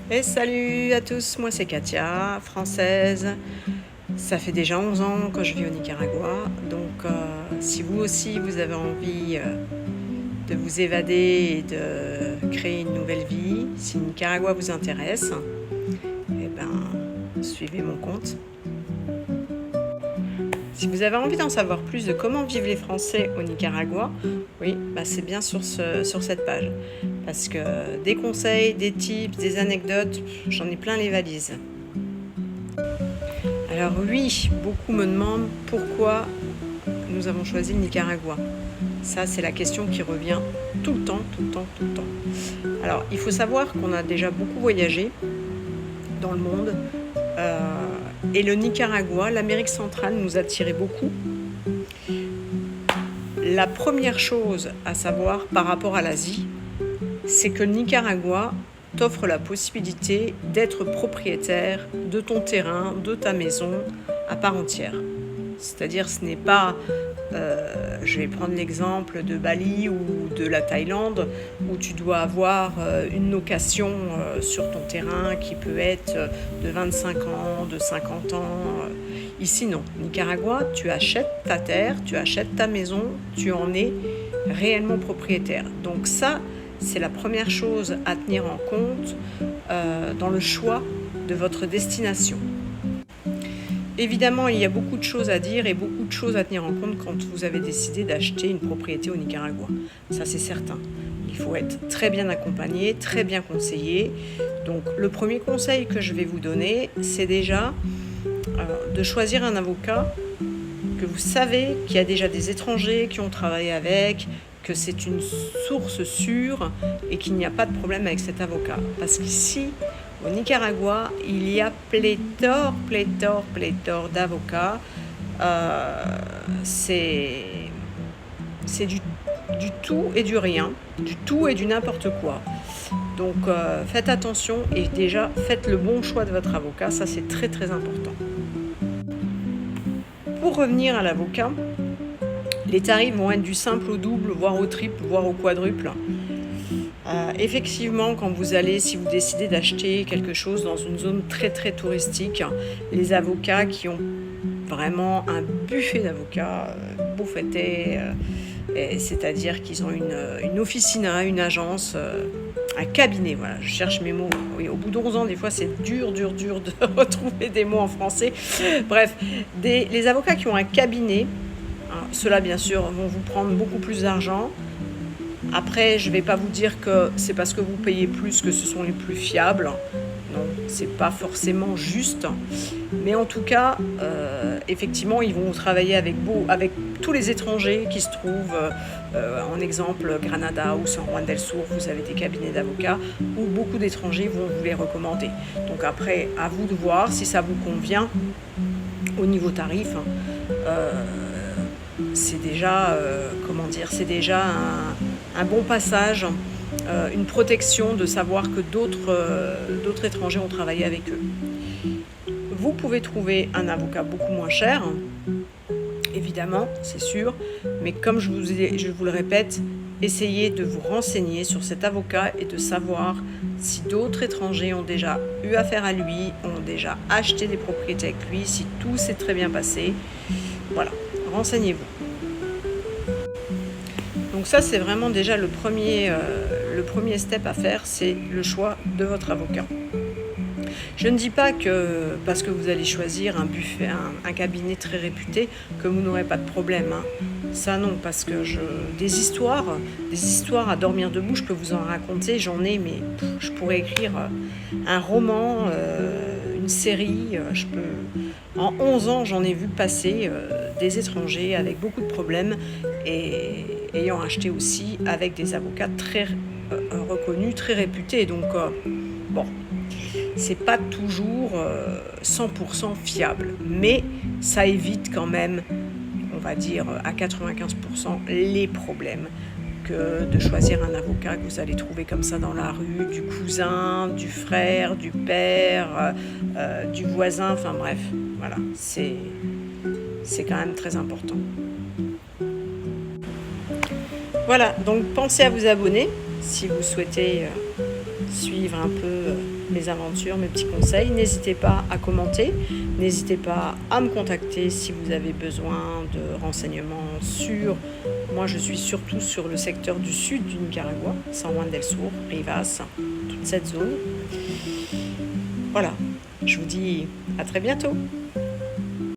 Et salut à tous, moi c'est Katia, française. Ça fait déjà 11 ans que je vis au Nicaragua, donc si vous aussi vous avez envie de vous évader et de créer une nouvelle vie, si le Nicaragua vous intéresse, eh ben suivez mon compte. Si vous avez envie d'en savoir plus de comment vivent les Français au Nicaragua, oui, c'est bien sur cette page. Parce que des conseils, des tips, des anecdotes, j'en ai plein les valises. Alors oui, beaucoup me demandent pourquoi nous avons choisi le Nicaragua. Ça, c'est la question qui revient tout le temps. Alors, il faut savoir qu'on a déjà beaucoup voyagé dans le monde. Et le Nicaragua, l'Amérique centrale nous attirait beaucoup. La première chose à savoir par rapport à l'Asie, c'est que le Nicaragua t'offre la possibilité d'être propriétaire de ton terrain, de ta maison à part entière. C'est-à-dire ce n'est pas, je vais prendre l'exemple de Bali ou de la Thaïlande, où tu dois avoir une location sur ton terrain qui peut être de 25 ans, de 50 ans. Ici non, Nicaragua, tu achètes ta terre, tu achètes ta maison, tu en es réellement propriétaire. Donc ça, c'est la première chose à tenir en compte dans le choix de votre destination. Évidemment, il y a beaucoup de choses à dire et beaucoup de choses à tenir en compte quand vous avez décidé d'acheter une propriété au Nicaragua. Ça, c'est certain. Il faut être très bien accompagné, très bien conseillé. Donc, le premier conseil que je vais vous donner, c'est déjà de choisir un avocat que vous savez qu'il y a déjà des étrangers qui ont travaillé avec, que c'est une source sûre et qu'il n'y a pas de problème avec cet avocat. Parce qu'ici, au Nicaragua, il y a pléthore d'avocats. C'est du tout et du rien, du tout et du n'importe quoi. Donc faites attention et déjà faites le bon choix de votre avocat, ça c'est très important. Pour revenir à l'avocat, les tarifs vont être du simple au double, voire au triple, voire au quadruple. Effectivement, quand vous allez, si vous décidez d'acheter quelque chose dans une zone très touristique, les avocats qui ont vraiment un buffet d'avocats bouffetés, c'est-à-dire qu'ils ont une officina, une agence, un cabinet, voilà, je cherche mes mots. Oui, au bout d'11 ans, des fois, c'est dur de retrouver des mots en français. Bref, les avocats qui ont un cabinet, ceux-là, bien sûr, vont vous prendre beaucoup plus d'argent. Après, je ne vais pas vous dire que c'est parce que vous payez plus que ce sont les plus fiables. Non, c'est pas forcément juste. Mais en tout cas, effectivement, ils vont travailler avec tous les étrangers qui se trouvent, en exemple, Granada ou San Juan del Sur, vous avez des cabinets d'avocats où beaucoup d'étrangers vont vous les recommander. Donc après, à vous de voir si ça vous convient au niveau tarif. C'est déjà, c'est déjà un bon passage, une protection de savoir que d'autres étrangers ont travaillé avec eux. Vous pouvez trouver un avocat beaucoup moins cher, évidemment, c'est sûr, mais comme je vous le répète, essayez de vous renseigner sur cet avocat et de savoir si d'autres étrangers ont déjà eu affaire à lui, ont déjà acheté des propriétés avec lui, si tout s'est très bien passé. Voilà, renseignez-vous. Donc ça, c'est vraiment déjà le premier step à faire, c'est le choix de votre avocat. Je ne dis pas que parce que vous allez choisir un buffet, un cabinet très réputé, que vous n'aurez pas de problème. Ça non, parce que des histoires à dormir debout, je peux vous en raconter, j'en ai, mais je pourrais écrire un roman, une série. En 11 ans, j'en ai vu passer des étrangers avec beaucoup de problèmes et ayant acheté aussi avec des avocats très reconnus, très réputés. Donc, c'est pas toujours 100% fiable, mais ça évite quand même, on va dire à 95%, les problèmes que de choisir un avocat que vous allez trouver comme ça dans la rue, du cousin, du frère, du père, du voisin, enfin bref, voilà, c'est quand même très important. Voilà, donc pensez à vous abonner si vous souhaitez suivre un peu mes aventures, mes petits conseils. N'hésitez pas à commenter, n'hésitez pas à me contacter si vous avez besoin de renseignements sur... Moi, je suis surtout sur le secteur du sud du Nicaragua, San Juan del Sur, Rivas, toute cette zone. Voilà, je vous dis à très bientôt.